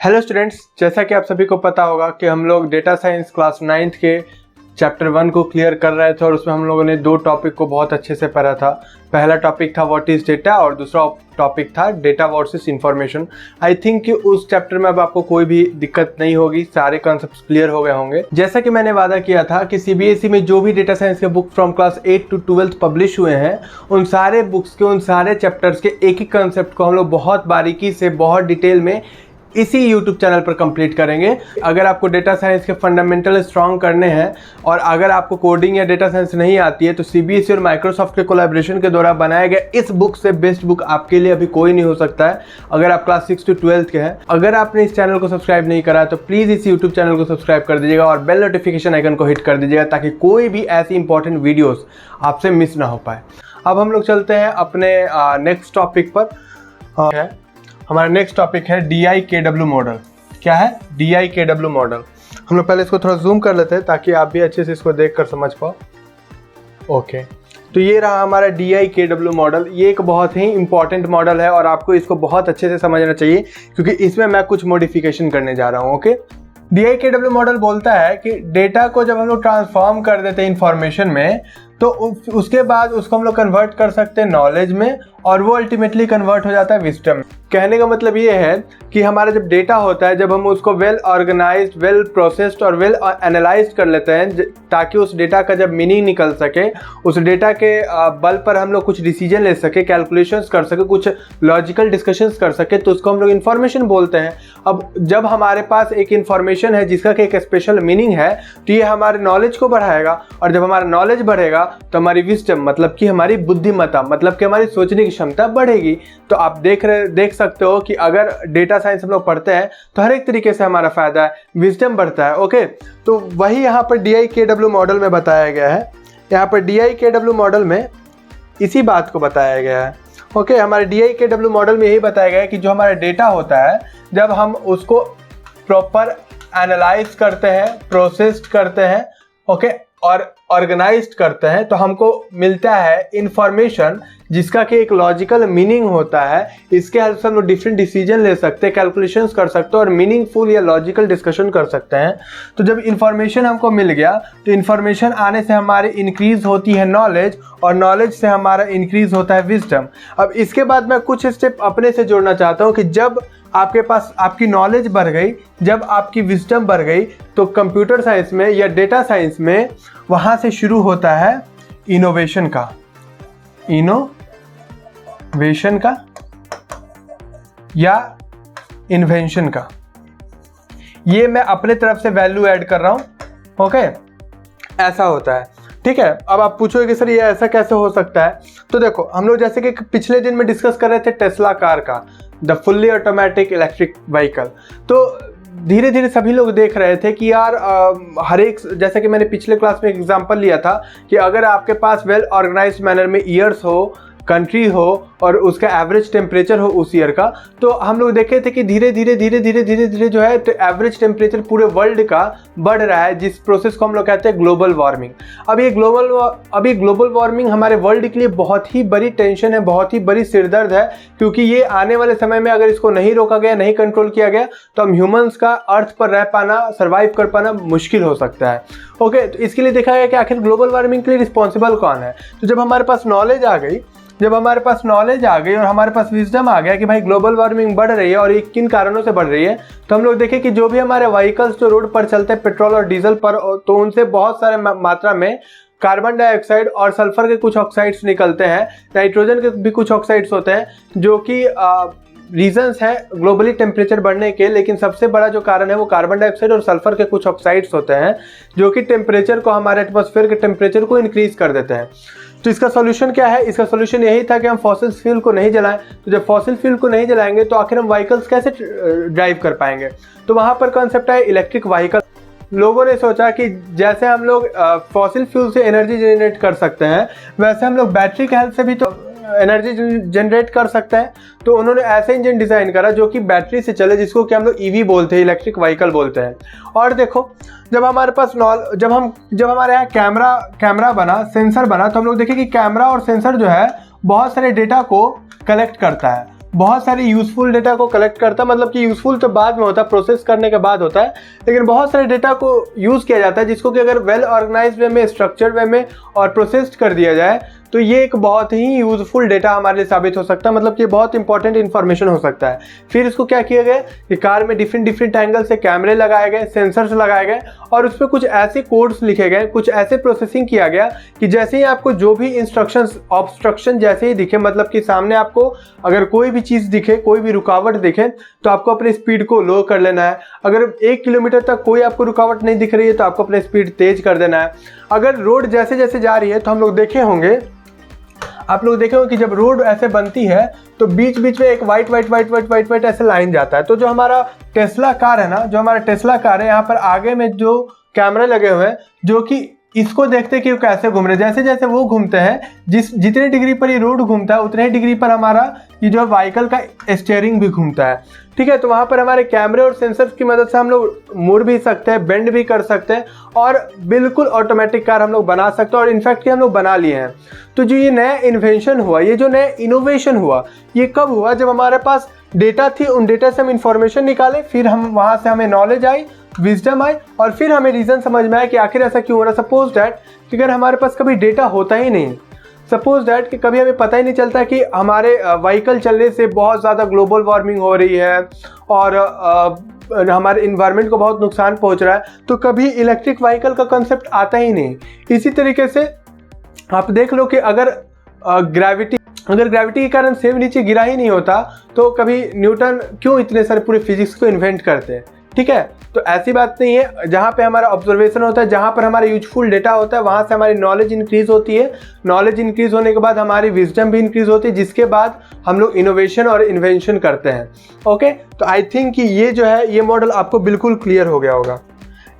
Hello students, जैसा कि आप सभी को पता होगा कि हम लोग डेटा साइंस क्लास 9th के चैप्टर 1 को क्लियर कर रहे थे और उसमें हम लोगों ने दो टॉपिक को बहुत अच्छे से पढ़ा था। पहला टॉपिक था व्हाट इज़ डेटा और दूसरा टॉपिक था data versus information. I think कि उस चैप्टर में अब आपको कोई भी दिक्कत नहीं होगी, सारे कॉन्सेप्ट्स क्लियर हो गए होंगे। जैसा कि मैंने वादा किया था कि सीबीएसई में जो भी डेटा साइंस के book from class 8 to 12 publish हुए हैं, उन सारे बुक्स के उन सारे चैप्टर्स के एक ही कॉन्सेप्ट को हम लोग बहुत बारीकी से बहुत डिटेल में इसी YouTube चैनल पर कंप्लीट करेंगे। अगर आपको डेटा साइंस के फंडामेंटल स्ट्रॉन्ग करने हैं और अगर आपको कोडिंग या डेटा साइंस नहीं आती है तो सीबीएसई और माइक्रोसॉफ्ट के कोलैबोरेशन के द्वारा बनाए गए इस बुक से बेस्ट बुक आपके लिए अभी कोई नहीं हो सकता है, अगर आप क्लास 6 to 12 के हैं। अगर आपने इस चैनल को सब्सक्राइब नहीं करा तो प्लीज़ इस यूट्यूब चैनल को सब्सक्राइब कर दीजिएगा और बेल नोटिफिकेशन आइकन को हिट कर दीजिएगा ताकि कोई भी ऐसी इंपॉर्टेंट वीडियोज़ आपसे मिस ना हो पाए। अब हम लोग चलते हैं अपने नेक्स्ट टॉपिक पर। हमारा नेक्स्ट टॉपिक है DIKW मॉडल। क्या है DIKW मॉडल? हम लोग पहले इसको थोड़ा जूम कर लेते हैं ताकि आप भी अच्छे से इसको देख कर समझ पाओ। ओके, तो ये रहा हमारा DIKW मॉडल। ये एक बहुत ही इंपॉर्टेंट मॉडल है और आपको इसको बहुत अच्छे से समझना चाहिए क्योंकि इसमें मैं कुछ मॉडिफिकेशन करने जा रहा हूँ। ओके, DIKW मॉडल बोलता है कि डेटा को जब हम लोग ट्रांसफॉर्म कर देते हैं इंफॉर्मेशन में तो उसके बाद उसको हम लोग कन्वर्ट कर सकते हैं नॉलेज में और वो अल्टीमेटली कन्वर्ट हो जाता है विजडम में। कहने का मतलब ये है कि हमारा जब डेटा होता है, जब हम उसको वेल ऑर्गेनाइज्ड, वेल प्रोसेस्ड और वेल एनालाइज्ड कर लेते हैं ताकि उस डेटा का जब मीनिंग निकल सके, उस डेटा के बल पर हम लोग कुछ डिसीजन ले सके, कैलकुलेशंस कर सके, कुछ लॉजिकल डिस्कशंस कर सके, तो उसको हम लोग इन्फॉर्मेशन बोलते हैं। अब जब हमारे पास एक इन्फॉर्मेशन है जिसका कि एक स्पेशल मीनिंग है तो ये हमारे नॉलेज को बढ़ाएगा और जब हमारा नॉलेज बढ़ेगा तो हमारी विजडम मतलब कि हमारी बुद्धिमत्ता मतलब कि हमारी सोचने की क्षमता बढ़ेगी। तो आप देख सकते हो कि अगर डेटा साइंस हम लोग पढ़ते हैं तो हर एक तरीके से हमारा फायदा है, विजडम बढ़ता है। ओके, तो वही यहाँ पर DIKW मॉडल में बताया गया है। यहाँ पर DIKW मॉडल में इसी बात को बताया गया है। ओके, हमारे DIKW मॉडल में यही बताया गया है कि जो हमारा डेटा होता है जब हम उसको प्रॉपर एनालाइज करते हैं, प्रोसेस्ड करते हैं, ओके, और ऑर्गेनाइज्ड करते हैं तो हमको मिलता है इंफॉर्मेशन जिसका कि एक लॉजिकल मीनिंग होता है। इसके हेल्प से हम लोग डिफरेंट डिसीजन ले सकते हैं, कैलकुलेशंस कर सकते हैं और मीनिंगफुल या लॉजिकल डिस्कशन कर सकते हैं। तो जब इंफॉर्मेशन हमको मिल गया तो इंफॉर्मेशन आने से हमारी इंक्रीज होती है नॉलेज और नॉलेज से हमारा इंक्रीज होता है विजडम। अब इसके बाद मैं कुछ स्टेप अपने से जोड़ना चाहता हूँ कि जब आपके पास आपकी नॉलेज बढ़ गई, जब आपकी विजडम बढ़ गई तो कंप्यूटर साइंस में या डेटा साइंस में वहाँ से शुरू होता है इनोवेशन का या इन्वेंशन का। ये मैं अपने तरफ से वैल्यू ऐड कर रहा हूँ। ओके, ऐसा होता है। ठीक है, अब आप पूछोगे कि सर ये ऐसा कैसे हो सकता है? तो देखो, हम लोग जैसे कि पिछले दिन में डिस्कस कर रहे थे टेस्ला कार का, the fully automatic electric vehicle. तो धीरे धीरे सभी लोग देख रहे थे कि यार हर एक, जैसे कि मैंने पिछले क्लास में एग्जांपल लिया था कि अगर आपके पास वेल ऑर्गेनाइज्ड मैनर में ईयर्स हो, कंट्री हो और उसका एवरेज टेम्परेचर हो उस ईयर का, तो हम लोग देखे थे कि धीरे धीरे जो है एवरेज टेम्परेचर पूरे वर्ल्ड का बढ़ रहा है, जिस प्रोसेस को हम लोग कहते हैं ग्लोबल वार्मिंग। अब ये ग्लोबल वार्मिंग हमारे वर्ल्ड के लिए बहुत ही बड़ी टेंशन है, बहुत ही बड़ी सिरदर्द है, क्योंकि ये आने वाले समय में अगर इसको नहीं रोका गया, नहीं कंट्रोल किया गया तो हम ह्यूमंस का अर्थ पर रह पाना, सर्वाइव कर पाना मुश्किल हो सकता है। ओके, तो इसके लिए देखा गया कि आखिर ग्लोबल वार्मिंग के लिए रिस्पॉन्सिबल कौन है। तो जब हमारे पास नॉलेज आ गई और हमारे पास विजडम आ गया कि भाई ग्लोबल वार्मिंग बढ़ रही है और ये किन कारणों से बढ़ रही है, तो हम लोग देखें कि जो भी हमारे व्हीकल्स जो रोड पर चलते हैं पेट्रोल और डीजल पर, तो उनसे बहुत सारे मात्रा में कार्बन डाइऑक्साइड और सल्फर के कुछ ऑक्साइड्स निकलते हैं, नाइट्रोजन के भी कुछ ऑक्साइड्स होते हैं, जो कि रीजंस हैं ग्लोबली टेम्परेचर बढ़ने के। लेकिन सबसे बड़ा जो कारण है वो कार्बन डाइऑक्साइड और सल्फर के कुछ ऑक्साइड्स होते हैं जो कि टेम्परेचर को, हमारे एटमॉस्फेयर के टेम्परेचर को इंक्रीज कर देते हैं। तो इसका सॉल्यूशन क्या है? इसका सॉल्यूशन यही था कि हम फॉसिल फ्यूल को नहीं जलाएं। तो जब फॉसिल फ्यूल को नहीं जलाएंगे तो आखिर हम व्हीकल्स कैसे ड्राइव कर पाएंगे? तो वहाँ पर कॉन्सेप्ट है इलेक्ट्रिक व्हीकल। लोगों ने सोचा कि जैसे हम लोग फॉसिल फ्यूल से एनर्जी जनरेट कर सकते हैं वैसे हम लोग बैटरी के हेल्प से भी तो एनर्जी जनरेट कर सकते हैं। तो उन्होंने ऐसे इंजन डिज़ाइन करा जो कि बैटरी से चले, जिसको कि हम लोग ईवी बोलते हैं, इलेक्ट्रिक व्हीकल बोलते हैं। और देखो, जब हमारे पास जब हमारे यहाँ कैमरा बना, सेंसर बना, तो हम लोग देखें कि कैमरा और सेंसर जो है बहुत सारे डेटा को कलेक्ट करता है। बहुत सारी यूज़फुल डेटा को कलेक्ट करता है, मतलब कि यूज़फुल तो बाद में होता है, प्रोसेस करने के बाद होता है, लेकिन बहुत सारे डेटा को यूज़ किया जाता है जिसको कि अगर वेल ऑर्गेनाइज्ड वे में, स्ट्रक्चर्ड वे में और प्रोसेस्ड कर दिया जाए तो ये एक बहुत ही यूज़फुल डेटा हमारे लिए साबित हो सकता है, मतलब कि बहुत इंपॉर्टेंट इन्फॉर्मेशन हो सकता है। फिर इसको क्या किया गया कि कार में डिफरेंट एंगल से कैमरे लगाए गए, सेंसर्स लगाए गए और उसमें कुछ ऐसे कोड्स लिखे गए, कुछ ऐसे प्रोसेसिंग किया गया कि जैसे ही आपको जो भी इंस्ट्रक्शंस ऑब्स्ट्रक्शन जैसे ही दिखे, मतलब कि सामने आपको अगर कोई भी चीज़ दिखे, कोई भी रुकावट दिखे तो आपको अपनी स्पीड को लो कर लेना है। अगर 1 किलोमीटर तक कोई आपको रुकावट नहीं दिख रही है तो आपको अपनी स्पीड तेज कर देना है। अगर रोड जैसे जैसे जा रही है तो हम लोग देखे होंगे, आप लोग देखे होंगे कि जब रोड ऐसे बनती है तो बीच बीच में एक वाइट ऐसे लाइन जाता है। तो जो हमारा टेस्ला कार है ना, जो हमारा टेस्ला कार है, यहाँ पर आगे में जो कैमरे लगे हुए हैं जो कि इसको देखते हैं कि वो कैसे घूम रहे हैं। जैसे जैसे वो घूमते हैं, जितने डिग्री पर ये रोड घूमता है उतने डिग्री पर हमारा ये जो व्हीकल का स्टीयरिंग भी घूमता है। ठीक है, तो वहाँ पर हमारे कैमरे और सेंसर्स की मदद से हम लोग मुड़ भी सकते हैं, बेंड भी कर सकते हैं और बिल्कुल ऑटोमेटिक कार हम लोग बना सकते हैं, और इनफैक्ट हम लोग बना लिए हैं। तो जो ये नया इन्वेंशन हुआ, ये जो नया इनोवेशन हुआ, ये कब हुआ? जब हमारे पास डेटा थी, उन डेटा से हम इंफॉर्मेशन निकाले, फिर हम वहाँ से हमें नॉलेज आई, विजडम आई, और फिर हमें रीज़न समझ में आया कि आखिर ऐसा क्यों हो रहा है। सपोज डैट कि अगर हमारे पास कभी डेटा होता ही नहीं, सपोज डैट कि कभी हमें पता ही नहीं चलता कि हमारे व्हीकल चलने से बहुत ज़्यादा ग्लोबल वार्मिंग हो रही है और हमारे इन्वायरमेंट को बहुत नुकसान पहुंच रहा है, तो कभी इलेक्ट्रिक व्हीकल का कंसेप्ट आता ही नहीं। इसी तरीके से आप देख लो कि अगर ग्रेविटी के कारण सेब नीचे गिरा ही नहीं होता तो कभी न्यूटन क्यों इतने सारे पूरे फिजिक्स को इन्वेंट करते हैं। ठीक है, तो ऐसी बात नहीं है। जहाँ पे हमारा ऑब्जर्वेशन होता है, जहाँ पर हमारा यूजफुल डेटा होता है, वहाँ से हमारी नॉलेज इंक्रीज होती है। नॉलेज इंक्रीज होने के बाद हमारी विजडम भी इंक्रीज होती है, जिसके बाद हम लोग इनोवेशन और इन्वेंशन करते हैं। ओके, तो आई थिंक कि ये जो है ये मॉडल आपको बिल्कुल क्लियर हो गया होगा।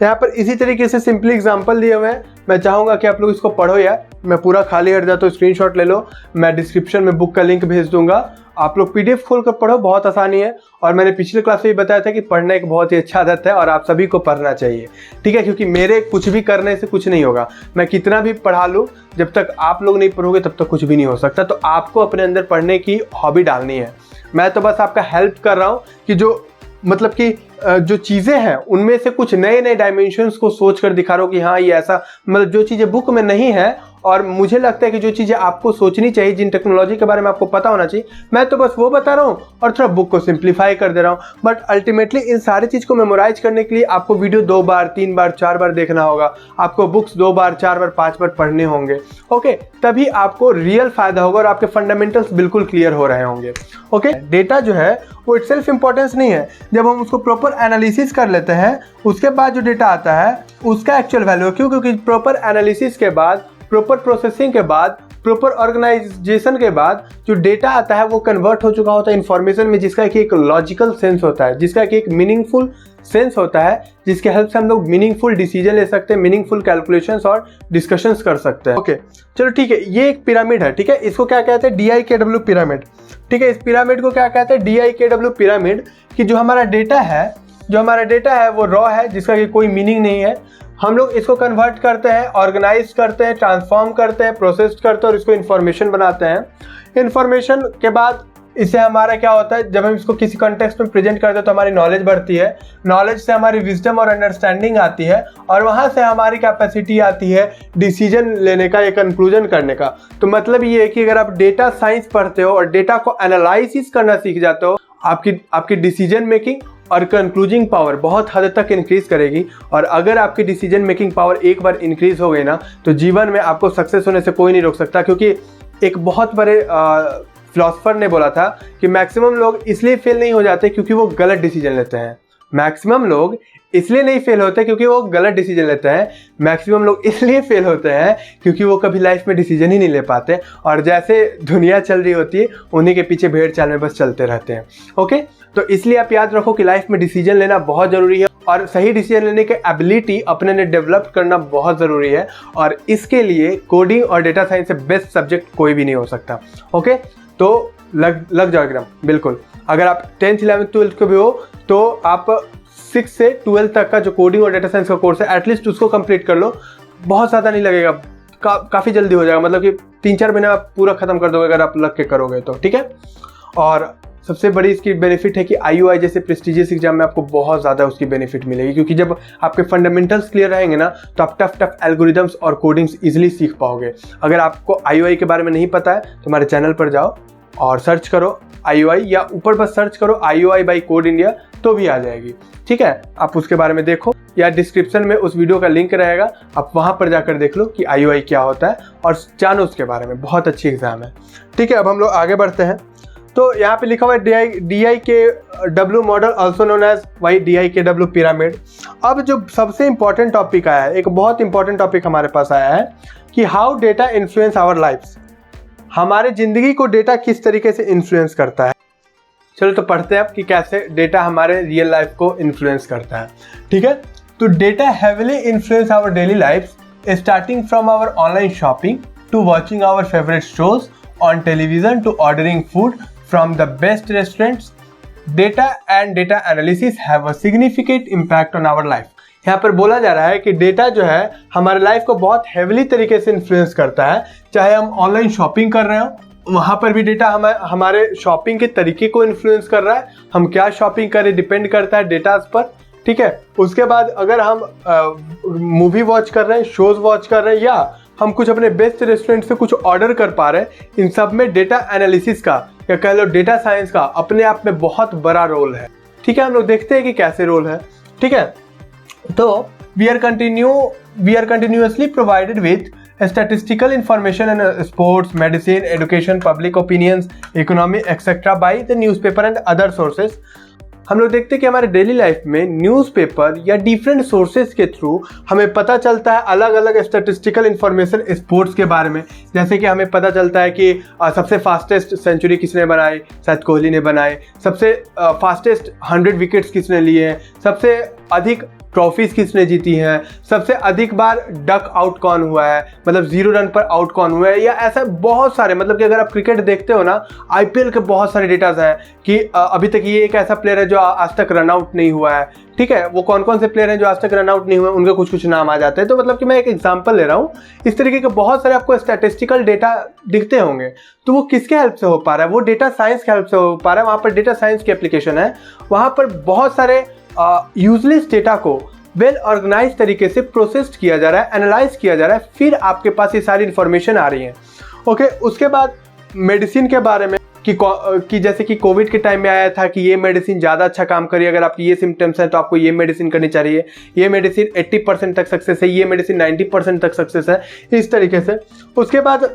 यहाँ पर इसी तरीके से सिंपली एग्जांपल दिए हुए हैं। मैं चाहूँगा कि आप लोग इसको पढ़ो यार। मैं पूरा खाली हट जाता हूँ, स्क्रीनशॉट ले लो, मैं डिस्क्रिप्शन में बुक का लिंक भेज दूंगा, आप लोग पीडीएफ खोल कर पढ़ो, बहुत आसानी है। और मैंने पिछले क्लास में भी बताया था कि पढ़ना एक बहुत ही अच्छा आदत है और आप सभी को पढ़ना चाहिए। ठीक है, क्योंकि मेरे कुछ भी करने से कुछ नहीं होगा। मैं कितना भी पढ़ा लूँ, जब तक आप लोग नहीं पढ़ोगे तब तक कुछ भी नहीं हो सकता। तो आपको अपने अंदर पढ़ने की हॉबी डालनी है। मैं तो बस आपका हेल्प कर रहा हूँ कि जो मतलब कि जो चीज़ें हैं उनमें से कुछ नए नए डायमेंशंस को सोच कर दिखा रहा हूँ कि हाँ ये ऐसा, मतलब जो चीज़ें बुक में नहीं है और मुझे लगता है कि जो चीज़ें आपको सोचनी चाहिए, जिन टेक्नोलॉजी के बारे में आपको पता होना चाहिए, मैं तो बस वो बता रहा हूँ और थोड़ा बुक को सिंप्लीफाई कर दे रहा हूँ। बट अल्टीमेटली इन सारी चीज़ को मेमोराइज करने के लिए आपको वीडियो 2 बार 3 बार 4 बार देखना होगा, आपको बुक्स 2 बार 4 बार 5 बार पढ़ने होंगे। ओके, तभी आपको रियल फायदा होगा और आपके फंडामेंटल्स बिल्कुल क्लियर हो रहे होंगे। ओके, डेटा जो है वो इटसेल्फ इंपॉर्टेंस नहीं है। जब हम उसको प्रॉपर एनालिसिस कर लेते हैं उसके बाद जो डेटा आता है उसका एक्चुअल वैल्यू, क्यों? क्योंकि प्रॉपर एनालिसिस के बाद, प्रॉपर प्रोसेसिंग के बाद, प्रॉपर ऑर्गेनाइजेशन के बाद जो डेटा आता है वो कन्वर्ट हो चुका होता है इन्फॉर्मेशन में, जिसका कि एक लॉजिकल सेंस होता है, जिसका कि एक मीनिंगफुल सेंस होता है, जिसके हेल्प से हम लोग मीनिंगफुल डिसीजन ले सकते हैं, मीनिंगफुल कैलकुलेशंस और डिस्कशंस कर सकते हैं। ओके, चलो ठीक है, ये एक पिरामिड है। ठीक है, इसको क्या कहते हैं? DIKW pyramid. ठीक है, इस पिरामिड को क्या कहते हैं? DIKW pyramid. कि जो हमारा डेटा है वो रॉ है, जिसका कि कोई मीनिंग नहीं है। हम लोग इसको कन्वर्ट करते हैं, ऑर्गेनाइज करते हैं, ट्रांसफॉर्म करते हैं, प्रोसेस करते हैं और इसको इन्फॉर्मेशन बनाते हैं। इन्फॉर्मेशन के बाद इससे हमारा क्या होता है, जब हम इसको किसी कॉन्टेक्स्ट में प्रेजेंट करते हैं तो हमारी नॉलेज बढ़ती है, नॉलेज से हमारी विजडम और अंडरस्टैंडिंग आती है और वहाँ से हमारी कैपेसिटी आती है डिसीजन लेने का या कंक्लूजन करने का। तो मतलब ये है कि अगर आप डेटा साइंस पढ़ते हो और डेटा को एनालिसिस करना सीख जाते हो, आपकी डिसीजन मेकिंग और कंक्लूजिंग पावर बहुत हद तक इंक्रीज करेगी। और अगर आपकी डिसीजन मेकिंग पावर एक बार इंक्रीज हो गई ना, तो जीवन में आपको सक्सेस होने से कोई नहीं रोक सकता। क्योंकि एक बहुत बड़े फिलोसफर ने बोला था कि मैक्सिमम लोग इसलिए फेल नहीं हो जाते क्योंकि वो गलत डिसीजन लेते हैं। मैक्सिमम लोग इसलिए नहीं फेल होते क्योंकि वो गलत डिसीजन लेते हैं, मैक्सिमम लोग इसलिए फेल होते हैं क्योंकि वो कभी लाइफ में डिसीजन ही नहीं ले पाते और जैसे दुनिया चल रही होती है उन्हीं के पीछे भेड़ चाल में बस चलते रहते हैं। ओके, तो इसलिए आप याद रखो कि लाइफ में डिसीजन लेना बहुत ज़रूरी है और सही डिसीजन लेने की एबिलिटी अपने ने डेवलप करना बहुत ज़रूरी है। और इसके लिए कोडिंग और डेटा साइंस से बेस्ट सब्जेक्ट कोई भी नहीं हो सकता। ओके, तो लग जाओ एकदम बिल्कुल। अगर आप 10th 11th 12th के भी हो तो आप 6 से 12 तक का जो कोडिंग और डेटा साइंस का कोर्स है एटलीस्ट उसको कंप्लीट कर लो। बहुत ज़्यादा नहीं लगेगा, काफ़ी जल्दी हो जाएगा, मतलब कि 3-4 महीने आप पूरा ख़त्म कर दोगे अगर आप लग के करोगे तो। ठीक है, और सबसे बड़ी इसकी बेनिफिट है कि IUI जैसे प्रेस्टिजियस एग्जाम में आपको बहुत ज़्यादा उसकी बेनिफिट मिलेगी, क्योंकि जब आपके फंडामेंटल्स क्लियर रहेंगे ना तो आप टफ एल्गोरिदम्स और कोडिंग्स इजीली सीख पाओगे। अगर आपको IUI के बारे में नहीं पता है तो हमारे चैनल पर जाओ और सर्च करो IUI, या ऊपर बस सर्च करो IUI बाई कोड इंडिया तो भी आ जाएगी, ठीक है। आप उसके बारे में देखो, या डिस्क्रिप्शन में उस वीडियो का लिंक रहेगा, आप वहाँ पर जाकर देख लो कि IUI क्या होता है और जानो उसके बारे में। बहुत अच्छी एग्जाम है, ठीक है। अब हम लोग आगे बढ़ते हैं। तो यहाँ पे लिखा हुआ है DIKW model also known as DIKW pyramid. अब जो सबसे इंपॉर्टेंट टॉपिक आया है, एक बहुत इंपॉर्टेंट टॉपिक हमारे पास आया है कि how data influence our lifes, हमारे ज़िंदगी को डेटा किस तरीके से इन्फ्लुएंस करता है। चलो तो पढ़ते हैं अब कि कैसे डेटा हमारे रियल लाइफ को इन्फ्लुएंस करता है, ठीक है। तो data heavily influence our daily lifes, starting from our online shopping to watching our favourite shows on television to ordering food from the best restaurants. Data and data analysis have a significant impact on our life. यहाँ पर बोला जा रहा है कि data जो है हमारे लाइफ को बहुत हैवीली तरीके से इन्फ्लुएंस करता है। चाहे हम ऑनलाइन शॉपिंग कर रहे हो, वहाँ पर भी डेटा हमारे शॉपिंग के तरीके को इन्फ्लुएंस कर रहा है। हम क्या शॉपिंग करें डिपेंड करता है डेटास पर, ठीक है। उसके बाद अगर हम मूवी वॉच कर रहे हैं, शोज वॉच कर रहे हैं, या हम कुछ अपने बेस्ट रेस्टोरेंट से कुछ ऑर्डर कर पा रहे हैं, इन सब में डेटा एनालिसिस का या कह लो डेटा साइंस का अपने आप में बहुत बड़ा रोल है, ठीक है। हम लोग देखते हैं कि कैसे रोल है, ठीक है। तो we are continuously provided with statistical information and sports, medicine, education, public opinions, economy, etc. by the newspaper and other sources। हम लोग देखते हैं कि हमारे डेली लाइफ में न्यूज़पेपर या डिफरेंट सोर्सेज के थ्रू हमें पता चलता है अलग अलग स्टैटिस्टिकल इन्फॉर्मेशन स्पोर्ट्स के बारे में। जैसे कि हमें पता चलता है कि सबसे फास्टेस्ट सेंचुरी किसने बनाई, शायद कोहली ने बनाए। सबसे फास्टेस्ट 100 विकेट्स किसने लिए हैं, सबसे अधिक ट्रॉफीज किसने जीती हैं, सबसे अधिक बार डक आउट कौन हुआ है, मतलब 0 रन पर आउट कौन हुआ है, या ऐसा बहुत सारे। मतलब कि अगर आप क्रिकेट देखते हो ना, IPL के बहुत सारे डेटाज हैं कि अभी तक ये एक ऐसा प्लेयर है जो आज तक रन आउट नहीं हुआ है, ठीक है। वो कौन कौन से प्लेयर हैं जो आज तक रन आउट नहीं हुए, उनके कुछ कुछ नाम आ जाते हैं। तो मतलब कि मैं एक एग्जांपल ले रहा हूँ। इस तरीके के बहुत सारे आपको स्टैटिस्टिकल डेटा दिखते होंगे। तो वो किसके हेल्प से हो पा रहा है? वो डेटा साइंस के हेल्प से हो पा रहा है। वहाँ पर डेटा साइंस की एप्लीकेशन है, वहाँ पर बहुत सारे यूजलेस डेटा को वेल ऑर्गेनाइज तरीके से प्रोसेस्ड किया जा रहा है, एनालाइज किया जा रहा है, फिर आपके पास ये सारी इन्फॉर्मेशन आ रही है, ओके। उसके बाद मेडिसिन के बारे में कि जैसे कि कोविड के टाइम में आया था कि ये मेडिसिन ज़्यादा अच्छा काम करिए, अगर आपकी ये सिम्टम्स हैं तो आपको ये मेडिसिन करनी चाहिए, ये मेडिसिन 80% तक सक्सेस है, ये मेडिसिन 90% तक सक्सेस है, इस तरीके से। उसके बाद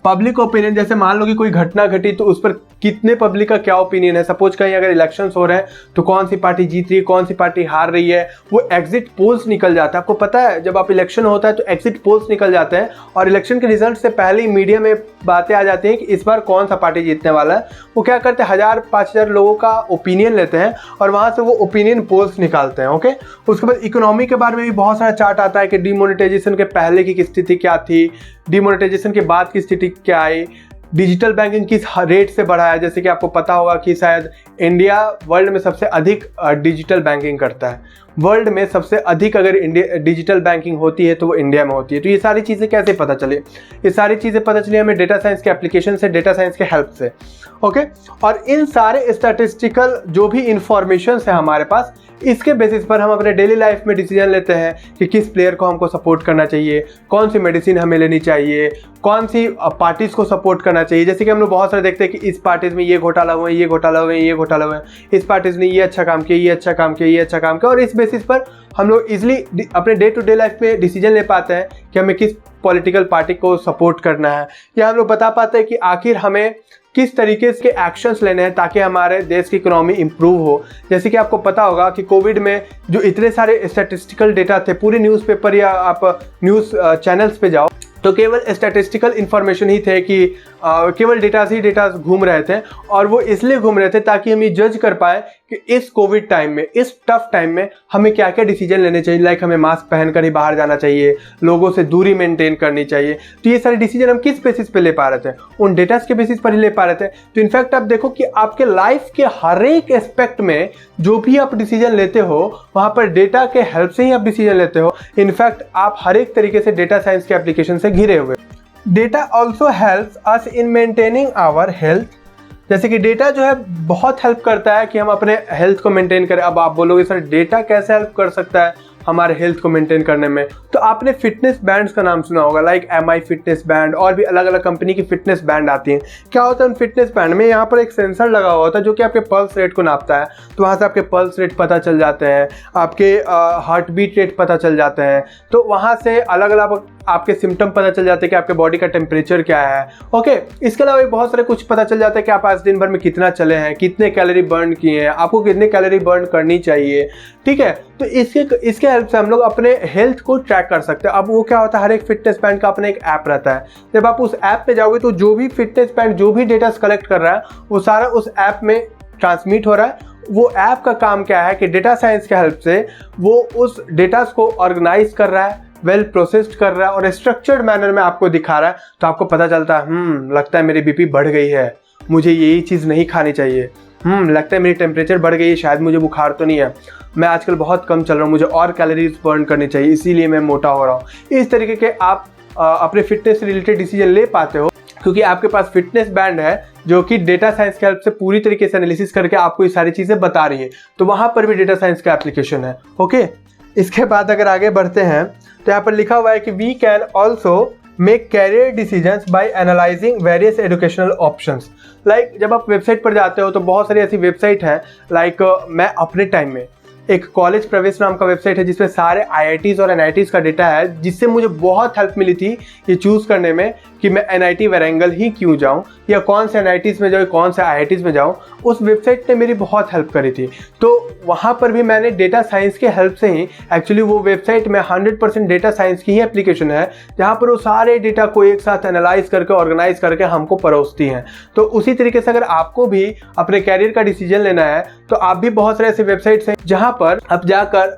पब्लिक ओपिनियन, जैसे मान लो कि कोई घटना घटी तो उस पर कितने पब्लिक का क्या ओपिनियन है। सपोज कहीं अगर इलेक्शंस हो रहे हैं तो कौन सी पार्टी जीत रही है, कौन सी पार्टी हार रही है, वो एग्जिट पोल्स निकल जाता है। आपको पता है जब आप इलेक्शन होता है तो एग्जिट पोल्स निकल जाते हैं और इलेक्शन के रिजल्ट से पहले ही मीडिया में बातें आ जाती हैं कि इस बार कौन सा पार्टी जीतने वाला है। वो क्या करते हैं, 1000-5000 लोगों का ओपिनियन लेते हैं और वहाँ से वो ओपिनियन पोल्स निकालते हैं, ओके। उसके बाद इकोनॉमी के बारे में भी बहुत सारा चार्ट आता है कि डिमोनेटाइजेशन के पहले की स्थिति क्या थी, डिमोनेटाइजेशन के बाद की स्थिति क्या आई, डिजिटल बैंकिंग किस रेट से बढ़ा है। जैसे कि आपको पता होगा कि शायद इंडिया वर्ल्ड में सबसे अधिक डिजिटल बैंकिंग करता है। वर्ल्ड में सबसे अधिक अगर इंडिया डिजिटल बैंकिंग होती है तो वो इंडिया में होती है। तो ये सारी चीज़ें कैसे पता चली? ये सारी चीज़ें पता चली हमें डेटा साइंस के एप्लीकेशन से, डेटा साइंस के हेल्प से, ओके। और इन सारे स्टैटिस्टिकल जो भी इंफॉर्मेशन है हमारे पास, इसके बेसिस पर हम अपने डेली लाइफ में डिसीजन लेते हैं कि किस प्लेयर को हमको सपोर्ट करना चाहिए, कौन सी मेडिसिन हमें लेनी चाहिए, कौन सी पार्टीज़ को सपोर्ट करना चाहिए। जैसे कि हम लोग बहुत सारे देखते हैं कि इस पार्टीज में ये घोटाला हुआ है, ये घोटाला हुआ है, ये घोटाला हुआ है, इस पार्टीज ने ये अच्छा काम किया, ये अच्छा काम किया, ये अच्छा काम किया। और इस बेसिस पर हम लोग इजीली अपने डे टू डे लाइफ में डिसीजन ले पाते हैं कि हमें किस पॉलिटिकल पार्टी को सपोर्ट करना है, या हम लोग बता पाते हैं कि आखिर हमें किस तरीके के एक्शंस लेने हैं ताकि हमारे देश की इकोनॉमी इंप्रूव हो। जैसे कि आपको पता होगा कि कोविड में जो इतने सारे स्टैटिस्टिकल डेटा थे, पूरे न्यूज़पेपर या आप न्यूज़ चैनल्स पे जाओ तो केवल स्टैटिस्टिकल इन्फॉर्मेशन ही थे कि केवल डेटा घूम रहे थे। और वो इसलिए घूम रहे थे ताकि हम ये जज कर पाए कि इस कोविड टाइम में, इस टफ टाइम में हमें क्या क्या डिसीजन लेने चाहिए। लाइक हमें मास्क पहनकर ही बाहर जाना चाहिए, लोगों से दूरी मेंटेन करनी चाहिए। तो ये सारे डिसीजन हम किस बेसिस पे ले पा रहे थे? उन डेटास के बेसिस पर ही ले पा रहे थे। तो इनफैक्ट आप देखो कि आपके लाइफ के हर एक एस्पेक्ट में जो भी आप डिसीजन लेते हो वहाँ पर डेटा के हेल्प से ही आप डिसीजन लेते हो। इनफैक्ट आप हर एक तरीके से डेटा साइंस के एप्लीकेशन से घिरे हुए। Data also helps us in maintaining our health जैसे कि डेटा जो है बहुत हेल्प करता है कि हम अपने हेल्थ को मेंटेन करें। अब आप बोलोगे सर डेटा कैसे हेल्प कर सकता है हमारे हेल्थ को मेंटेन करने में, तो आपने फिटनेस बैंड्स का नाम सुना होगा, लाइक MI फिटनेस बैंड और भी अलग अलग कंपनी की फिटनेस बैंड आती हैं। क्या होता है उन फिटनेस बैंड में, यहाँ पर एक सेंसर लगा हुआ होता है जो कि आपके पल्स रेट को नापता है। तो वहाँ से आपके पल्स रेट पता चल जाते हैं, आपके हार्ट बीट रेट पता चल जाते हैं। तो वहाँ से अलग अलग आपके सिम्टम पता चल जाते हैं कि आपके बॉडी का टेम्परेचर क्या है। ओके, इसके अलावा भी बहुत सारे कुछ पता चल जाता है कि आप आज दिन भर में कितना चले हैं, कितने कैलोरी बर्न किए हैं, आपको कितने कैलोरी बर्न करनी चाहिए। ठीक है, तो इसके हेल्प से हम लोग अपने हेल्थ को ट्रैक कर सकते हैं। अब वो क्या होता है, हर एक फिटनेस बैंड का अपना एक ऐप रहता है। जब आप उस ऐप पे जाओगे तो जो भी फिटनेस बैंड जो भी डेटा कलेक्ट कर रहा है वो सारा उस ऐप में ट्रांसमिट हो रहा है। वो ऐप का काम क्या है कि डेटा साइंस के हेल्प से वो उस डेटा को ऑर्गेनाइज कर रहा है, वेल प्रोसेस्ड कर रहा है और स्ट्रक्चर्ड मैनर में आपको दिखा रहा है। तो आपको पता चलता है लगता है मेरी बीपी बढ़ गई है, मुझे यही चीज़ नहीं खानी चाहिए। लगता है मेरी टेम्परेचर बढ़ गई है, शायद मुझे बुखार तो नहीं है, मैं आजकल बहुत कम चल रहा हूँ, मुझे और कैलोरीज बर्न करनी चाहिए, इसीलिए मैं मोटा हो रहा हूँ। इस तरीके के आप अपने फिटनेस से रिलेटेड डिसीजन ले पाते हो क्योंकि आपके पास फिटनेस बैंड है जो कि डेटा साइंस के हेल्प से पूरी तरीके से एनालिसिस करके आपको ये सारी चीज़ें बता रही है। तो वहाँ पर भी डेटा साइंस का एप्लीकेशन है। ओके, इसके बाद अगर आगे बढ़ते हैं तो यहाँ पर लिखा हुआ है कि we can also make career decisions by analysing various educational options. Like जब आप वेबसाइट पर जाते हो तो बहुत सारी ऐसी वेबसाइट हैं, लाइक मैं अपने टाइम में एक कॉलेज प्रवेश नाम का वेबसाइट है जिसमें सारे IITs और NITs का डेटा है, जिससे मुझे बहुत हेल्प मिली थी ये चूज़ करने में कि मैं NIT वारंगल ही क्यों जाऊं या कौन से NITs में जाऊं, कौन से IITs में जाऊं। उस वेबसाइट ने मेरी बहुत हेल्प करी थी। तो वहाँ पर भी मैंने डेटा साइंस के हेल्प से ही, एक्चुअली वो वेबसाइट में 100% डेटा साइंस की ही एप्लीकेशन है जहाँ पर वो सारे डेटा को एक साथ एनालाइज करके ऑर्गेनाइज करके हमको परोसती हैं। तो उसी तरीके से अगर आपको भी अपने कैरियर का डिसीजन लेना है तो आप भी बहुत सारे ऐसे वेबसाइट्स हैं जहाँ पर आप जाकर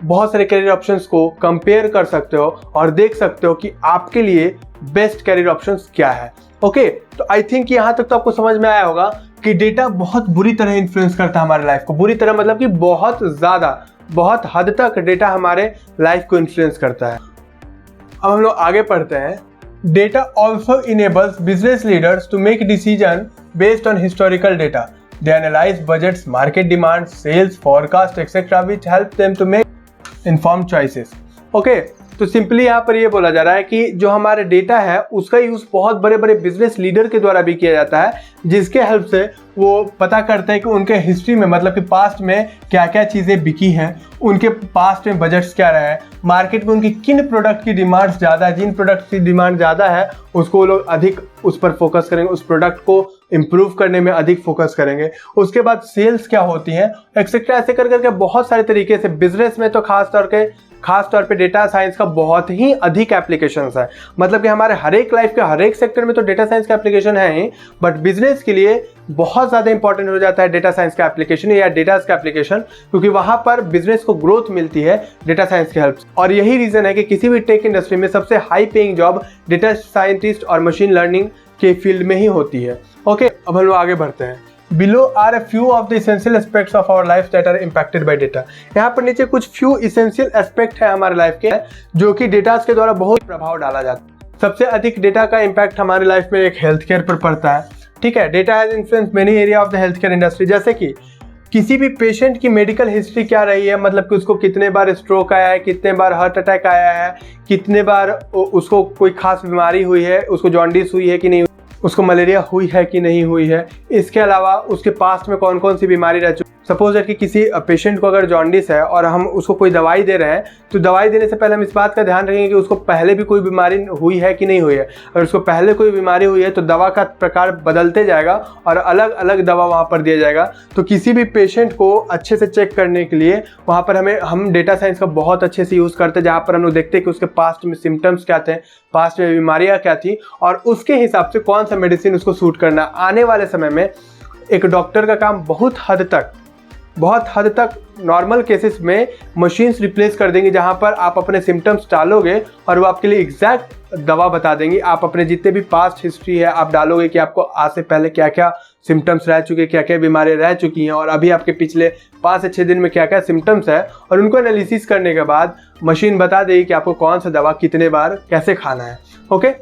बहुत सारे कैरियर ऑप्शंस को कंपेयर कर सकते हो और देख सकते हो कि आपके लिए बेस्ट कैरियर ऑप्शंस क्या है। ओके, तो आई थिंक यहाँ तक तो आपको समझ में आया होगा कि डेटा बहुत बुरी तरह इन्फ्लुएंस करता है हमारे लाइफ को। बुरी तरह मतलब कि बहुत ज़्यादा, बहुत हद तक डेटा हमारे लाइफ को इन्फ्लुएंस करता है। अब हम लोग आगे पढ़ते हैं। Data also enables business leaders to make decision based on historical data. They analyze budgets, market demands, sales, forecast, etc. which help them to make informed choices. Okay, तो सिंपली यहाँ पर ये बोला जा रहा है कि जो हमारा डेटा है उसका यूज़ बहुत बड़े बड़े बिजनेस लीडर के द्वारा भी किया जाता है, जिसके हेल्प से वो पता करते हैं कि उनके हिस्ट्री में, मतलब कि पास्ट में क्या क्या चीज़ें बिकी हैं, उनके पास्ट में बजट्स क्या रहा है, मार्केट में उनकी किन प्रोडक्ट की डिमांड ज़्यादा है, जिन प्रोडक्ट की डिमांड ज़्यादा है उसको वो लोग अधिक उस पर फोकस करेंगे, उस प्रोडक्ट को इम्प्रूव करने में अधिक फोकस करेंगे। उसके बाद सेल्स क्या होती हैं एक्सेट्रा, ऐसे कर करके बहुत सारे तरीके से। बिजनेस में तो खास तौर पे डेटा साइंस का बहुत ही अधिक एप्लीकेशंस है। मतलब कि हमारे हर एक लाइफ के हर एक सेक्टर में तो डेटा साइंस का एप्लीकेशन है ही, बट बिजनेस के लिए बहुत ज़्यादा इंपॉर्टेंट हो जाता है डेटा साइंस का एप्लीकेशन या डेटा का एप्लीकेशन, क्योंकि वहाँ पर बिजनेस को ग्रोथ मिलती है डेटा साइंस के हेल्प से। और यही रीज़न है कि किसी भी टेक इंडस्ट्री में सबसे high paying job data scientist और मशीन लर्निंग के फील्ड में ही होती है। ओके, अब हम लोग आगे बढ़ते हैं। Below are a few of the essential aspects of our life that are impacted by data। यहाँ पर नीचे कुछ few essential aspect है हमारे लाइफ के जो कि डेटा के द्वारा बहुत प्रभाव डाला जाता है। सबसे अधिक डेटा का इम्पैक्ट हमारे लाइफ में एक हेल्थ केयर पर पड़ता है। ठीक है, data has influence many area of the health care industry. जैसे कि किसी भी पेशेंट की मेडिकल हिस्ट्री क्या रही है, मतलब कि उसको कितने बार स्ट्रोक आया है, कितने बार हार्ट अटैक आया है, कितने बार उसको कोई खास बीमारी हुई है, उसको जॉन्डिस हुई है कि नहीं, उसको मलेरिया हुई है कि नहीं हुई है। इसके अलावा उसके पास्ट में कौन कौन सी बीमारी रह चुकी। सपोज है कि किसी पेशेंट को अगर जॉन्डिस है और हम उसको कोई दवाई दे रहे हैं, तो दवाई देने से पहले हम इस बात का ध्यान रखेंगे कि उसको पहले भी कोई बीमारी हुई है कि नहीं हुई है। अगर उसको पहले कोई बीमारी हुई है तो दवा का प्रकार बदलते जाएगा और अलग अलग दवा वहाँ पर दिया जाएगा। तो किसी भी पेशेंट को अच्छे से चेक करने के लिए वहाँ पर हम डेटा साइंस का बहुत अच्छे से यूज़ करते हैं, जहाँ पर हम लोग देखते हैं कि उसके पास्ट में सिम्टम्स क्या थे, पास्ट में बीमारियाँ क्या थी और उसके हिसाब से कौन सा मेडिसिन उसको सूट करना। आने वाले समय में एक डॉक्टर का काम बहुत हद तक नॉर्मल केसेस में मशीन्स रिप्लेस कर देंगी, जहां पर आप अपने सिम्टम्स डालोगे और वो आपके लिए एग्जैक्ट दवा बता देंगी। आप अपने जितने भी पास्ट हिस्ट्री है आप डालोगे कि आपको आज से पहले क्या क्या सिम्टम्स रह चुके, क्या क्या बीमारियां रह चुकी हैं और अभी आपके पिछले 5 से 6 दिन में क्या क्या सिम्टम्स है, और उनको एनालिसिस करने के बाद मशीन बता देगी कि आपको कौन सा दवा कितने बार कैसे खाना है। ओके,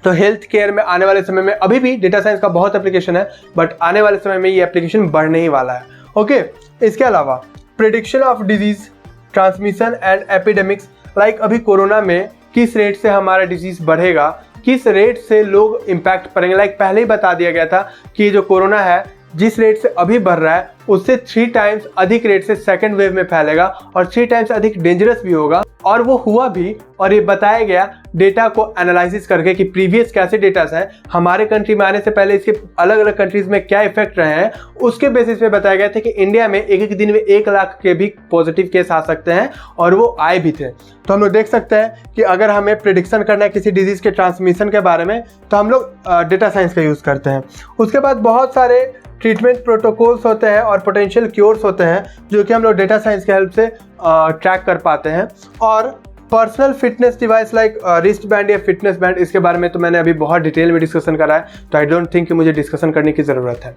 तो हेल्थ केयर में आने वाले समय में अभी भी डेटा साइंस का बहुत एप्लीकेशन है, बट आने वाले समय में ये एप्लीकेशन बढ़ने ही वाला है। ओके, इसके अलावा prediction of disease transmission and epidemics, like अभी कोरोना में किस रेट से हमारा डिजीज बढ़ेगा, किस रेट से लोग इम्पैक्ट पड़ेंगे। लाइक पहले ही बता दिया गया था कि जो कोरोना है जिस रेट से अभी बढ़ रहा है उससे 3 टाइम्स अधिक रेट से सेकेंड वेव में फैलेगा और 3 टाइम्स अधिक डेंजरस भी होगा, और वो हुआ भी। और ये बताया गया डेटा को एनालिसिस करके कि प्रीवियस कैसे डेटास हैं, हमारे कंट्री में आने से पहले इसके अलग अलग कंट्रीज में क्या इफेक्ट रहे हैं, उसके बेसिस पे बताया गया था कि इंडिया में एक दिन में 1 लाख के भी पॉजिटिव केस आ सकते हैं, और वो आए भी थे। तो हम लोग देख सकते हैं कि अगर हमें प्रेडिक्शन करना है किसी डिजीज के ट्रांसमिशन के बारे में तो हम लोग डेटा साइंस का यूज़ करते हैं। उसके बाद बहुत सारे ट्रीटमेंट प्रोटोकॉल्स होते हैं और पोटेंशियल क्योर्स होते हैं जो कि हम लोग डेटा साइंस के हेल्प से ट्रैक कर पाते हैं। और personal fitness device like wrist band या फिटनेस बैंड, इसके बारे में तो मैंने अभी बहुत डिटेल में डिस्कशन करा है, तो आई डोंट थिंक कि मुझे डिस्कशन करने की ज़रूरत है।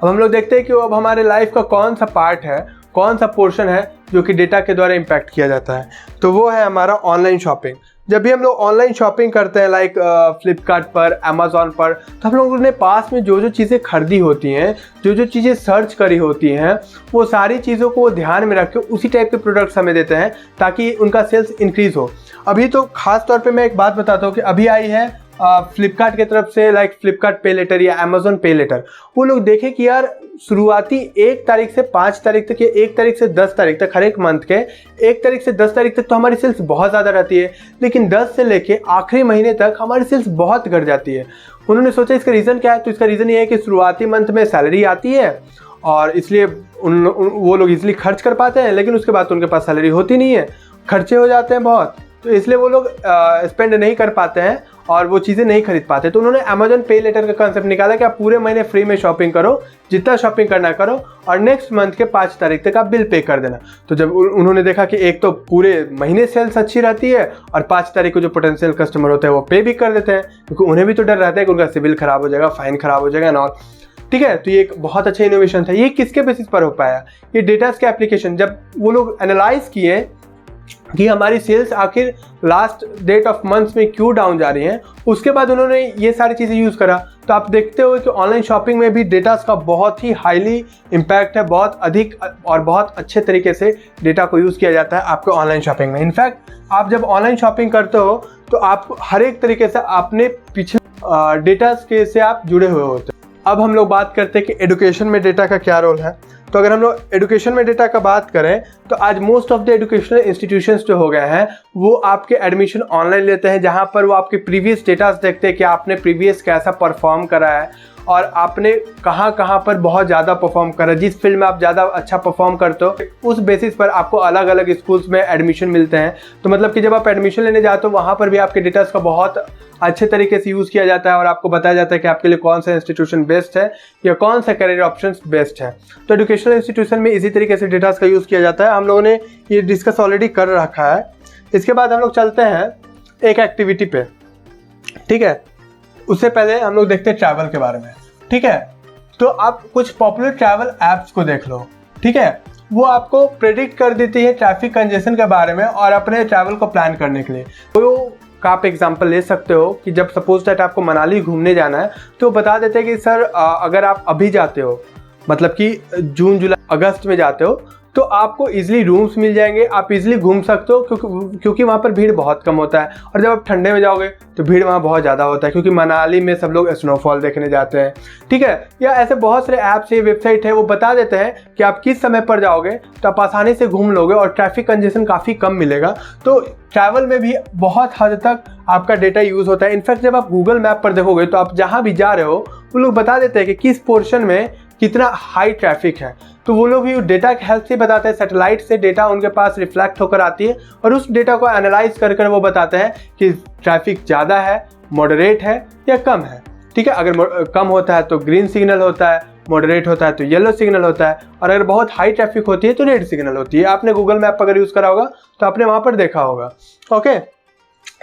अब हम लोग देखते हैं कि अब हमारे लाइफ का कौन सा पार्ट है, कौन सा पोर्शन है जो कि डेटा के द्वारा इम्पैक्ट किया जाता है, तो वो है हमारा ऑनलाइन शॉपिंग। जब भी हम लोग ऑनलाइन शॉपिंग करते हैं लाइक फ्लिपकार्ट पर, अमेज़ॉन पर, तो हम लोगों ने पास में जो जो चीज़ें खरीदी होती हैं, जो जो चीज़ें सर्च करी होती हैं, वो सारी चीज़ों को ध्यान में रख के उसी टाइप के प्रोडक्ट्स हमें देते हैं ताकि उनका सेल्स इंक्रीज़ हो। अभी तो खास तौर पे मैं एक बात बताता हूँ कि अभी आई है फ्लिपकार्ट की तरफ से लाइक फ्लिपकार्ट पे लेटर या अमेज़ॉन पे लेटर। वो लोग देखें कि यार शुरुआती 1 तारीख से 5 तारीख तक या 1 तारीख से 10 तारीख तक, हर एक मंथ के 1 तारीख से 10 तारीख तक तो हमारी सेल्स बहुत ज़्यादा रहती है, लेकिन 10 से लेके आखिरी महीने तक हमारी सेल्स बहुत घट जाती है। उन्होंने सोचा इसका रीज़न क्या है, तो इसका रीज़न ये है कि शुरुआती मंथ में सैलरी आती है और इसलिए वो लोग इजीली खर्च कर पाते हैं, लेकिन उसके बाद तो उनके पास सैलरी होती नहीं है, खर्चे हो जाते हैं बहुत, तो इसलिए वो लोग स्पेंड नहीं कर पाते हैं और वो चीज़ें नहीं खरीद पाते। तो उन्होंने अमेज़ॉन पे लेटर का कॉन्सेप्ट निकाला कि आप पूरे महीने फ्री में शॉपिंग करो, जितना शॉपिंग करना करो, और नेक्स्ट मंथ के 5 तारीख तक आप बिल पे कर देना। तो जब उन्होंने देखा कि एक तो पूरे महीने सेल्स अच्छी रहती है और 5 तारीख को जो पोटेंशियल कस्टमर होते हैं वो पे भी कर देते हैं, क्योंकि उन्हें भी तो डर रहता है कि उनका सिविल खराब हो जाएगा, फाइन खराब हो जाएगा ना। ठीक है, तो ये एक बहुत अच्छा इनोवेशन था। ये किसके बेसिस पर हो पाया? ये डेटास के एप्लीकेशन, जब वो लोग एनालाइज किए कि हमारी सेल्स आखिर लास्ट डेट ऑफ मंथ्स में क्यों डाउन जा रही हैं, उसके बाद उन्होंने ये सारी चीज़ें यूज़ करा। तो आप देखते हो कि ऑनलाइन शॉपिंग में भी डेटास का बहुत ही हाईली इम्पैक्ट है, बहुत अधिक और बहुत अच्छे तरीके से डेटा को यूज़ किया जाता है आपके ऑनलाइन शॉपिंग में। इनफैक्ट आप जब ऑनलाइन शॉपिंग करते हो तो आप हर एक तरीके से अपने पिछले डेटास के से आप जुड़े हुए होते हैं। अब हम लोग बात करते हैं कि एडुकेशन में डेटा का क्या रोल है। तो अगर हम लोग एडुकेशन में डेटा का बात करें तो आज most of the educational institutions जो हो गए हैं वो आपके एडमिशन ऑनलाइन लेते हैं, जहां पर वो आपके प्रीवियस डेटास देखते हैं कि आपने प्रीवियस कैसा परफॉर्म करा है और आपने कहां कहां पर बहुत ज़्यादा परफॉर्म करा, जिस फील्ड में आप ज़्यादा अच्छा परफॉर्म करते हो उस बेसिस पर आपको अलग अलग स्कूल्स में एडमिशन मिलते हैं। तो मतलब कि जब आप एडमिशन लेने जाते हो वहाँ पर भी आपके डेटास का बहुत अच्छे तरीके से यूज़ किया जाता है और आपको बताया जाता है कि आपके लिए कौन सा इंस्टीट्यूशन बेस्ट है या कौन सा करियर ऑप्शंस बेस्ट है। तो एजुकेशनल इंस्टीट्यूशन में इसी तरीके से डेटास का यूज़ किया जाता है। हम लोगों ने ये डिस्कस ऑलरेडी कर रखा है। इसके बाद हम लोग चलते हैं एक एक्टिविटी पे, ठीक है। उससे पहले हम लोग देखते हैं ट्रैवल के बारे में, ठीक है। तो आप कुछ पॉपुलर ट्रैवल ऐप्स को देख लो, ठीक है। वो आपको प्रेडिक्ट कर देती है ट्रैफिक कंजेशन के बारे में और अपने ट्रैवल को प्लान करने के लिए। तो का आप एग्जांपल ले सकते हो कि जब सपोज दैट आपको मनाली घूमने जाना है तो बता देते हैं कि सर अगर आप अभी जाते हो, मतलब कि जून जुलाई अगस्त में जाते हो, तो आपको इजीली रूम्स मिल जाएंगे, आप इजीली घूम सकते हो क्योंकि वहाँ पर भीड़ बहुत कम होता है। और जब आप ठंडे में जाओगे तो भीड़ वहाँ बहुत ज़्यादा होता है क्योंकि मनाली में सब लोग स्नोफॉल देखने जाते हैं, ठीक है। या ऐसे बहुत सारे ऐप्स है, वेबसाइट है, वो बता देते हैं कि आप किस समय पर जाओगे तो आप आसानी से घूम लोगे और ट्रैफिक कंजेशन काफ़ी कम मिलेगा। तो ट्रैवल में भी बहुत हद तक आपका डेटा यूज़ होता है। इनफैक्ट जब आप गूगल मैप पर देखोगे तो आप जहाँ भी जा रहे हो वो लोग बता देते हैं कि किस पोर्शन में कितना हाई ट्रैफिक है। तो वो लोग भी डेटा की हेल्प से बताते हैं, सैटेलाइट से डेटा उनके पास रिफ्लेक्ट होकर आती है और उस डेटा को एनालाइज कर वो बताते हैं कि ट्रैफिक ज़्यादा है, मॉडरेट है या कम है, ठीक है। अगर कम होता है तो ग्रीन सिग्नल होता है, मॉडरेट होता है तो येलो सिग्नल होता है, और अगर बहुत हाई ट्रैफिक होती है तो रेड सिग्नल होती है। आपने गूगल मैप अगर यूज़ करा होगा तो आपने वहाँ पर देखा होगा, ओके।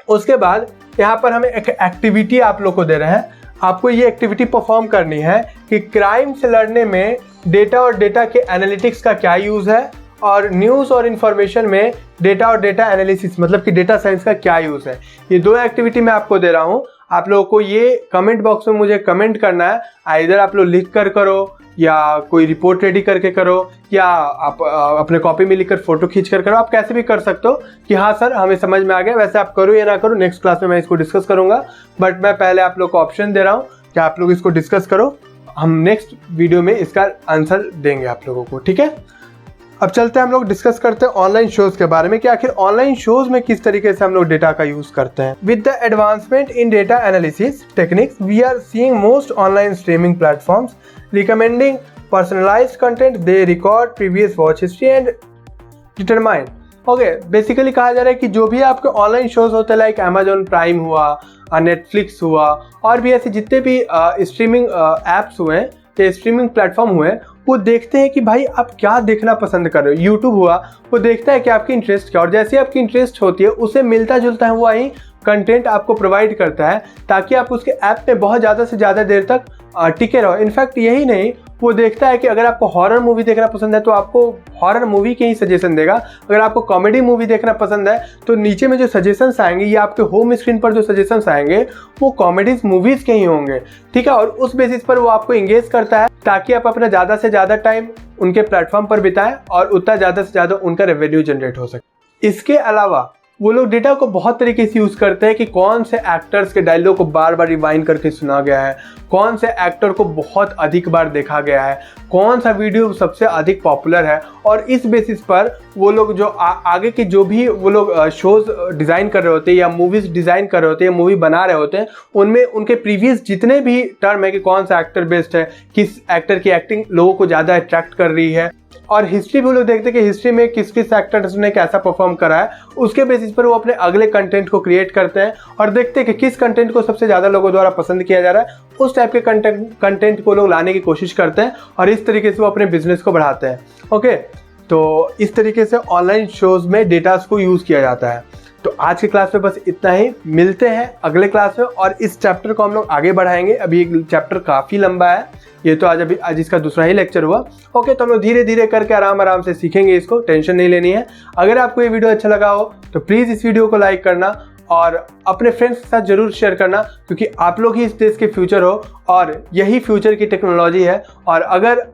उसके बाद यहाँ पर हमें एक एक्टिविटी आप लोग को दे रहे हैं। आपको ये एक्टिविटी परफॉर्म करनी है कि क्राइम से लड़ने में डेटा और डेटा के एनालिटिक्स का क्या यूज़ है और न्यूज़ और इन्फॉर्मेशन में डेटा और डेटा एनालिसिस मतलब कि डेटा साइंस का क्या यूज़ है। ये 2 एक्टिविटी मैं आपको दे रहा हूँ। आप लोगों को ये कमेंट बॉक्स में मुझे कमेंट करना है। आइदर आप लोग लिख कर करो, या कोई रिपोर्ट रेडी करके करो, या आप अपने कॉपी में लिखकर फोटो खींच कर करो। आप कैसे भी कर सकते हो कि हाँ सर हमें समझ में आ गया। वैसे आप करो या ना करो, नेक्स्ट क्लास में मैं इसको डिस्कस करूंगा, बट मैं पहले आप लोग को ऑप्शन दे रहा हूँ कि आप लोग इसको डिस्कस करो। हम नेक्स्ट वीडियो में इसका आंसर देंगे आप लोगों को, ठीक है। अब चलते हैं हम लोग डिस्कस करते हैं ऑनलाइन शोज के बारे में कि आखिर ऑनलाइन शोज में किस तरीके से हम लोग डेटा का यूज करते हैं। With the advancement in data analysis techniques we are seeing most online streaming platforms recommending personalised content. They record previous watch history and determine. Okay, basically कहा जा रहा है कि जो भी आपके ऑनलाइन शोज होते हैं लाइक अमेजोन प्राइम हुआ, नेटफ्लिक्स हुआ, और भी ऐसे जितने भी स्ट्रीमिंग एप्स हुए हैं या स्ट्रीमिंग प्लेटफॉर्म हुए हैं, वो देखते हैं कि भाई आप क्या देखना पसंद कर रहे हो। यूट्यूब हुआ, वो देखता है कि आपकी इंटरेस्ट क्या, और जैसे आपकी इंटरेस्ट होती है उससे मिलता जुलता है हुआ ही कंटेंट आपको प्रोवाइड करता है, ताकि आप उसके ऐप पे बहुत ज़्यादा से ज़्यादा देर तक टिके रहो। इनफैक्ट यही नहीं, वो देखता है कि अगर आपको हॉरर मूवी देखना पसंद है तो आपको हॉरर मूवी के ही सजेशन देगा। अगर आपको कॉमेडी मूवी देखना पसंद है तो नीचे में जो सजेशंस आएंगे या आपके होम स्क्रीन पर जो सजेशंस आएंगे वो कॉमेडीज मूवीज़ के ही होंगे, ठीक है। और उस बेसिस पर वो आपको इंगेज करता है ताकि आप अपना ज़्यादा से ज़्यादा टाइम उनके प्लेटफॉर्म पर बिताएं और उतना ज़्यादा से ज़्यादा उनका रेवेन्यू जनरेट हो सके। इसके अलावा वो लोग डेटा को बहुत तरीके से यूज़ करते हैं कि कौन से एक्टर्स के डायलॉग को बार बार रिवाइंड करके सुना गया है, कौन से एक्टर को बहुत अधिक बार देखा गया है, कौन सा वीडियो सबसे अधिक पॉपुलर है, और इस बेसिस पर वो लोग जो आगे के जो भी वो लोग शोज़ डिज़ाइन कर रहे होते हैं या मूवीज़ डिज़ाइन कर रहे होते हैं, मूवी बना रहे होते हैं, उनमें उनके प्रीवियस जितने भी टर्म है कि कौन सा एक्टर बेस्ट है, किस एक्टर की एक्टिंग लोगों को ज़्यादा अट्रैक्ट कर रही है, और हिस्ट्री भी लोग देखते हैं कि हिस्ट्री में किस किस एक्टर्स ने कैसा परफॉर्म करा है। उसके बेसिस पर वो अपने अगले कंटेंट को क्रिएट करते हैं और देखते हैं कि किस कंटेंट को सबसे ज़्यादा लोगों द्वारा पसंद किया जा रहा है, उस टाइप के कंटेंट को लोग लाने की कोशिश करते हैं और इस तरीके से वो अपने बिजनेस को बढ़ाते हैं। ओके, तो इस तरीके से ऑनलाइन शोज़ में डेटास को यूज़ किया जाता है। तो आज की क्लास में बस इतना ही, मिलते हैं अगले क्लास में और इस चैप्टर को हम लोग आगे बढ़ाएंगे। अभी ये चैप्टर काफ़ी लंबा है, ये तो आज इसका दूसरा ही लेक्चर हुआ। ओके, तो हम लोग धीरे धीरे करके आराम से सीखेंगे इसको, टेंशन नहीं लेनी है। अगर आपको ये वीडियो अच्छा लगा हो तो प्लीज़ इस वीडियो को लाइक करना और अपने फ्रेंड्स के साथ ज़रूर शेयर करना, क्योंकि आप लोग ही इस देश के फ्यूचर हो और यही फ्यूचर की टेक्नोलॉजी है। और अगर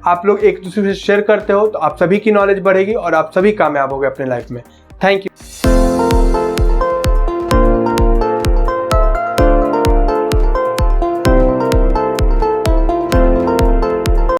आप लोग एक दूसरे से शेयर करते हो तो आप सभी की नॉलेज बढ़ेगी और आप सभी कामयाब होगे अपने लाइफ में। Thank you.